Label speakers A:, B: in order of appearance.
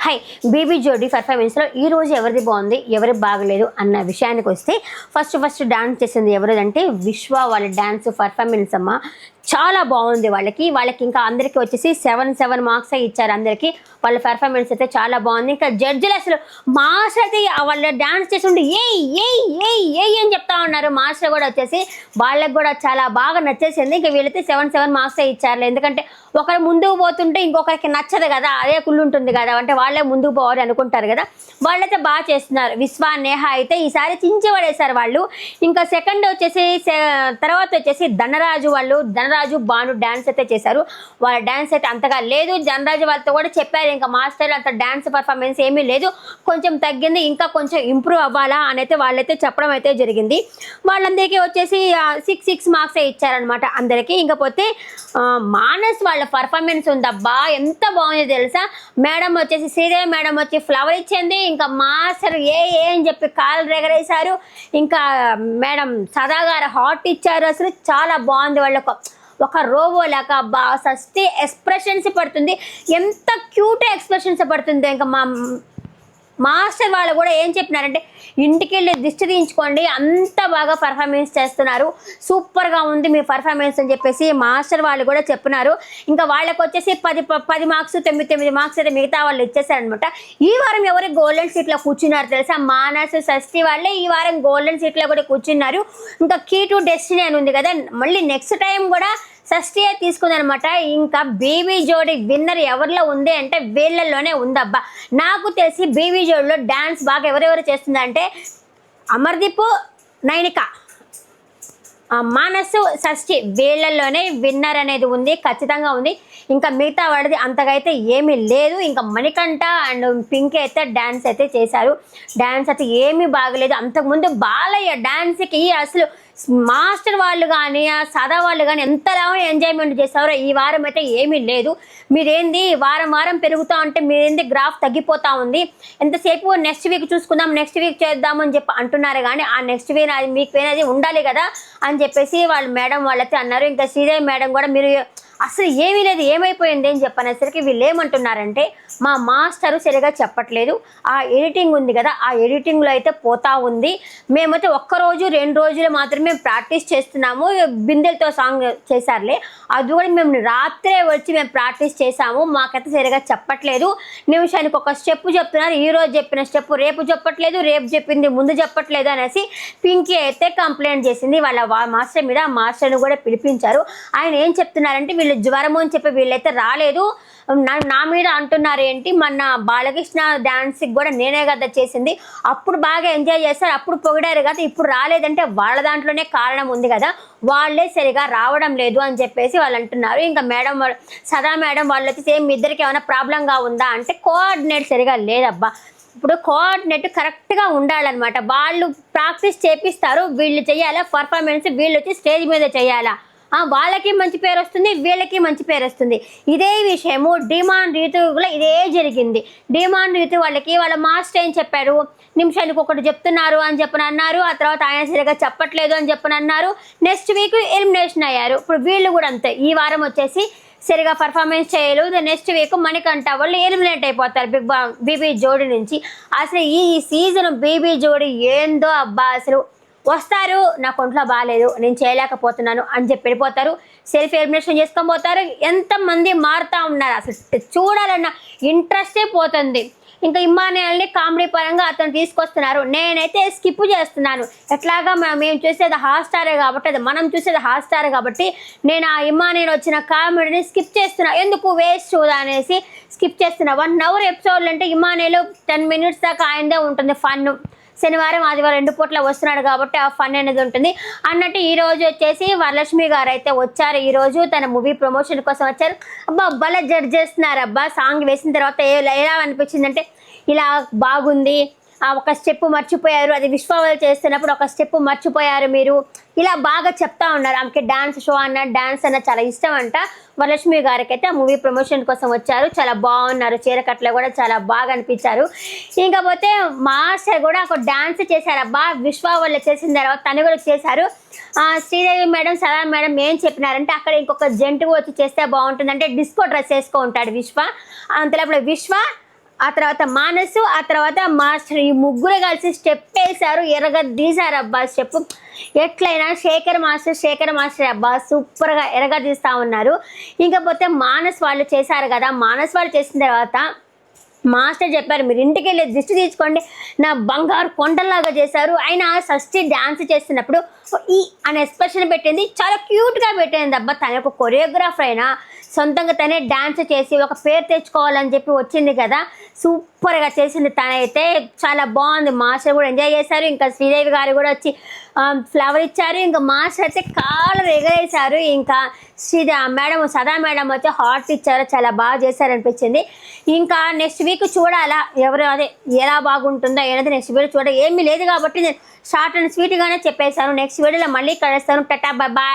A: Hi baby జోడీ పర్ఫార్మెన్స్లో ఈ రోజు ఎవరిది బాగుంది ఎవరి బాగలేదు అన్న విషయానికి వస్తే ఫస్ట్ డాన్స్ చేసింది ఎవరిదంటే విశ్వ. వాళ్ళ డాన్స్ పర్ఫార్మెన్స్ అమ్మ చాలా బాగుంది. వాళ్ళకి ఇంకా అందరికీ వచ్చేసి 7 మార్క్స్ ఇచ్చారు. అందరికీ వాళ్ళ పర్ఫార్మెన్స్ అయితే చాలా బాగుంది. ఇంకా జడ్జిలు అసలు మాస్టర్ అయితే వాళ్ళ డాన్స్ చేస్తుంటే ఏ అని చెప్తా ఉన్నారు. మాస్టర్ కూడా వచ్చేసి వాళ్ళకి కూడా చాలా బాగా నచ్చేసింది. ఇంకా వీళ్ళైతే 7 మార్క్స్ ఇచ్చారు. ఎందుకంటే ఒకరు ముందుకు పోతుంటే ఇంకొకరికి నచ్చదు కదా, అదే కుళ్ళు ఉంటుంది కదా, అంటే వాళ్ళే ముందుకు పోవాలి అనుకుంటారు కదా. వాళ్ళైతే బాగా చేస్తున్నారు. విశ్వ నేహ అయితే ఈసారి చించి పడేశారు వాళ్ళు. ఇంకా సెకండ్ వచ్చేసి తర్వాత వచ్చేసి ధనరాజు భాను డ్యాన్స్ అయితే చేశారు. వాళ్ళ డ్యాన్స్ అయితే అంతగా లేదు. ధనరాజు వాళ్ళతో కూడా చెప్పారు ఇంకా మాస్టర్ అంత డ్యాన్స్ పర్ఫార్మెన్స్ ఏమీ లేదు, కొంచెం తగ్గింది, ఇంకా కొంచెం ఇంప్రూవ్ అవ్వాలా అని అయితే వాళ్ళైతే చెప్పడం అయితే జరిగింది. వాళ్ళందరికీ వచ్చేసి 6 మార్క్స్ ఇచ్చారనమాట అందరికీ. ఇంకపోతే మానస్ వాళ్ళ పర్ఫార్మెన్స్ ఉందబ్బా ఎంత బాగుంది తెలుసా. మేడం వచ్చేసి శ్రీదేవి మేడం వచ్చి ఫ్లవర్ ఇచ్చింది. ఇంకా మాస్టర్ అని చెప్పి కాలు రెగరేశారు. ఇంకా మేడం సదాగారు హాట్ ఇచ్చారు. అసలు చాలా బాగుంది. వాళ్ళకు ఒక రోబో లాగా బాగా సస్తి ఎక్స్ప్రెషన్స్ పడుతుంది. ఎంత క్యూట్ ఎక్స్ప్రెషన్స్ పడుతుంది. ఇంకా మాస్టర్ వాళ్ళు కూడా ఏం చెప్పినారంటే ఇంటికి వెళ్ళి దిష్టి తీయించుకోండి, అంత బాగా పర్ఫార్మెన్స్ చేస్తున్నారు, సూపర్గా ఉంది మీ పర్ఫార్మెన్స్ అని చెప్పేసి మాస్టర్ వాళ్ళు కూడా చెప్పినారు. ఇంకా వాళ్ళకి వచ్చేసి 10 మార్క్స్ 9 మార్క్స్ అయితే మిగతా వాళ్ళు ఇచ్చేసారనమాట. ఈ వారం ఎవరు గోల్డెన్ సీట్లో కూర్చున్నారు తెలుసా, మానస్ షష్ఠి వాళ్ళే ఈ వారం గోల్డెన్ సీట్లో కూడా కూర్చున్నారు. ఇంకా కీ టు డెస్టినీ అని ఉంది కదా, మళ్ళీ నెక్స్ట్ టైం కూడా షష్ఠియే తీసుకుందనమాట. ఇంకా బేబీ జోడీ విన్నర్ ఎవరిలో ఉంది అంటే వీళ్ళల్లోనే ఉందబ్బా. నాకు తెలిసి బేబీ జోడీలో డ్యాన్స్ బాగా ఎవరెవరు చేస్తుందంటే అమర్దీప్, నైనిక, మానసు, షష్ఠి వీళ్ళల్లోనే విన్నర్ అనేది ఉంది, ఖచ్చితంగా ఉంది. ఇంకా మిగతా వాడిది అంతగా అయితే ఏమీ లేదు. ఇంకా మణికంఠ అండ్ పింకీ అయితే డ్యాన్స్ అయితే చేశారు. డ్యాన్స్ అయితే ఏమీ బాగలేదు. అంతకుముందు బాలయ్య డ్యాన్స్కి అసలు మాస్టర్ వాళ్ళు కానీ సదా వాళ్ళు కానీ ఎంతలా ఎంజాయ్మెంట్ చేస్తారో ఈ వారం అయితే ఏమీ లేదు. మీరేంది వారం పెరుగుతూ ఉంటే మీరేంది గ్రాఫ్ తగ్గిపోతూ ఉంది. ఎంతసేపు నెక్స్ట్ వీక్ చూసుకుందాం, నెక్స్ట్ వీక్ చేద్దామని చెప్పి అంటున్నారు. కానీ ఆ నెక్స్ట్ వీక్ అది మీకు అనేది ఉండాలి కదా అని చెప్పేసి వాళ్ళు మేడం వాళ్ళైతే అన్నారు. ఇంకా శ్రీదేవి మేడం కూడా మీరు అసలు ఏమీ లేదు ఏమైపోయింది అని చెప్పనేసరికి వీళ్ళు ఏమంటున్నారంటే మా మాస్టరు సరిగా చెప్పట్లేదు, ఆ ఎడిటింగ్ ఉంది కదా ఆ ఎడిటింగ్లో అయితే పోతా ఉంది, మేమైతే 1 రోజు 2 రోజులు మాత్రమే ప్రాక్టీస్ చేస్తున్నాము. బిందెలతో సాంగ్ చేశారులే, అది కూడా మేము రాత్రే వచ్చి మేము ప్రాక్టీస్ చేసాము, మాకైతే సరిగా చెప్పట్లేదు, నిమిషానికి ఒక స్టెప్ చెప్తున్నారు, ఈ రోజు చెప్పిన స్టెప్ రేపు చెప్పట్లేదు, రేపు చెప్పింది ముందు చెప్పట్లేదు అనేసి పింకీ అయితే కంప్లైంట్ చేసింది వాళ్ళ మాస్టర్ మీద. ఆ మాస్టర్ని కూడా పిలిపించారు. ఆయన ఏం చెప్తున్నారంటే వీళ్ళు జ్వరము అని చెప్పి వీళ్ళైతే రాలేదు, నా మీద అంటున్నారు ఏంటి, మొన్న బాలకృష్ణ డాన్స్కి కూడా నేనే కదా చేసింది, అప్పుడు బాగా ఎంజాయ్ చేస్తారు, అప్పుడు పొగిడారు కదా, ఇప్పుడు రాలేదంటే వాళ్ళ దాంట్లోనే కారణం ఉంది కదా, వాళ్ళే సరిగా రావడం లేదు అని చెప్పేసి వాళ్ళు అంటున్నారు. ఇంకా మేడం సదా మేడం వాళ్ళు వచ్చి సేమ్ ఇద్దరికి ఏమైనా ప్రాబ్లంగా ఉందా అంటే కోఆర్డినేట్ సరిగా లేదబ్బా. ఇప్పుడు కోఆర్డినేట్ కరెక్ట్గా ఉండాలన్నమాట. వాళ్ళు ప్రాక్టీస్ చేపిస్తారు, వీళ్ళు చేయాలా పర్ఫార్మెన్స్, వీళ్ళు వచ్చి స్టేజ్ మీద చేయాలా, వాళ్ళకి మంచి పేరు వస్తుంది, వీళ్ళకి మంచి పేరు వస్తుంది. ఇదే విషయము డిమాండ్ రీతు కూడా ఇదే జరిగింది. డిమాండ్ రీతు వాళ్ళకి వాళ్ళ మాస్టర్ ఏం చెప్పారు, నిమిషానికి ఒకటి చెప్తున్నారు అని చెప్పని అన్నారు, ఆ తర్వాత ఆయన సరిగా చెప్పట్లేదు అని చెప్పని అన్నారు. నెక్స్ట్ వీక్ ఎలిమినేషన్ అయ్యారు. ఇప్పుడు వీళ్ళు కూడా అంతే, ఈ వారం వచ్చేసి సరిగా పర్ఫార్మెన్స్ చేయలేదు, నెక్స్ట్ వీక్ మణికంఠ వాళ్ళు ఎలిమినేట్ అయిపోతారు బేబీ జోడీ నుంచి. అసలు ఈ సీజన్ బేబీ జోడీ ఏందో అబ్బా, అసలు వస్తారు నా కొంట్లో బాగాలేదు నేను చేయలేకపోతున్నాను అని చెప్పి వెళ్ళిపోతారు, సెల్ఫ్ ఎలిమినేషన్ చేసుకొని పోతారు. ఎంతమంది మారుతూ ఉన్నారు, అసలు చూడాలన్న ఇంట్రెస్టే పోతుంది. ఇంకా ఇమ్మానుయల్ని కామెడీ పరంగా అతను తీసుకొస్తున్నారు, నేనైతే స్కిప్ చేస్తున్నాను. ఎట్లాగా మేము చూసేది హాట్స్టారే కాబట్టి, అది మనం చూసేది హాట్స్టార్ కాబట్టి నేను ఆ ఇమ్మానుయల్ వచ్చిన కామెడీని స్కిప్ చేస్తున్నా, ఎందుకు వేస్ట్ చూదా అనేసి స్కిప్ చేస్తున్నా. 1 అవర్ ఎపిసోడ్లు అంటే ఇమ్మానుయల్ 10 మినిట్స్ దాకా ఆయనదే ఉంటుంది ఫన్. శనివారం ఆదివారం 2 పూట్ల వస్తున్నాడు కాబట్టి ఆ ఫన్ అనేది ఉంటుంది అన్నట్టు. ఈరోజు వచ్చేసి వరలక్ష్మి గారు అయితే వచ్చారు. ఈరోజు తన మూవీ ప్రమోషన్ కోసం వచ్చారు. అబ్బా భలే జడ్జ్ చేస్తున్నారు అబ్బా. సాంగ్ వేసిన తర్వాత ఎలా అనిపించింది అంటే ఇలా బాగుంది, ఒక స్టెప్ మర్చిపోయారు, అది విశ్వాలు చేస్తున్నప్పుడు ఒక స్టెప్ మర్చిపోయారు మీరు, ఇలా బాగా చెప్తా ఉన్నారు. ఆమెకి డాన్స్ షో డాన్స్ అన్న చాలా ఇష్టం అంట. వరలక్ష్మి గారికి అయితే ఆ మూవీ ప్రమోషన్ కోసం వచ్చారు, చాలా బాగున్నారు, చీరకట్లో కూడా చాలా బాగా అనిపించారు. ఇంకపోతే మాస్టర్ కూడా ఒక డాన్స్ చేశారబ్బా, విశ్వ వాళ్ళు చేసిన తర్వాత తను కూడా చేశారు. శ్రీదేవి మేడం సదా మేడం ఏం చెప్పినారంటే అక్కడ ఇంకొక జంటు వచ్చి చేస్తే బాగుంటుందంటే డిస్కో డ్రెస్ వేసుకో ఉంటాడు విశ్వ. అంతలోపల విశ్వ ఆ తర్వాత మానసు, ఆ తర్వాత మాస్టర్, ఈ ముగ్గురు కలిసి స్టెప్ వేశారు, ఎరగదీశారు అబ్బా స్టెప్. ఎట్లయినా శేఖర్ మాస్టర్ అబ్బా సూపర్గా ఎరగదీస్తూ ఉన్నారు. ఇంకపోతే మానస్ వాళ్ళు చేశారు కదా, మానస్ వాళ్ళు చేసిన తర్వాత మాస్టర్ చెప్పారు మీరు ఇంటికి వెళ్ళి దిష్టి తీసుకోండి, నా బంగారు కొండలాగా చేశారు. ఆయన షష్ఠి డ్యాన్స్ చేస్తున్నప్పుడు ఈ అనే ఎక్స్ప్రెషన్ పెట్టింది, చాలా క్యూట్గా పెట్టింది అబ్బా. తన ఒక కొరియోగ్రాఫర్ అయినా సొంతంగా తనే డ్యాన్స్ చేసి ఒక పేరు తెచ్చుకోవాలని చెప్పి వచ్చింది కదా, సూపర్గా చేసింది తనైతే, చాలా బాగుంది. మాస్టర్ కూడా ఎంజాయ్ చేశారు. ఇంకా శ్రీదేవి గారు కూడా వచ్చి ఫ్లవర్ ఇచ్చారు. ఇంకా మాస్టర్ అయితే కాలర్ ఎగరేశారు. ఇంకా సదా మేడం వచ్చి హార్ట్ ఇచ్చారు, చాలా బాగా చేశారు అనిపించింది. ఇంకా నెక్స్ట్ వీక్ చూడాలా ఎవరు అదే ఎలా బాగుంటుందో అనేది నెక్స్ట్ వీడియో చూడాలి. ఏమీ లేదు కాబట్టి నేను షార్ట్ అండ్ స్వీట్గానే చెప్పేశాను. నెక్స్ట్ వీడియోలో మళ్ళీ కలుస్తాను. Tata bye bye.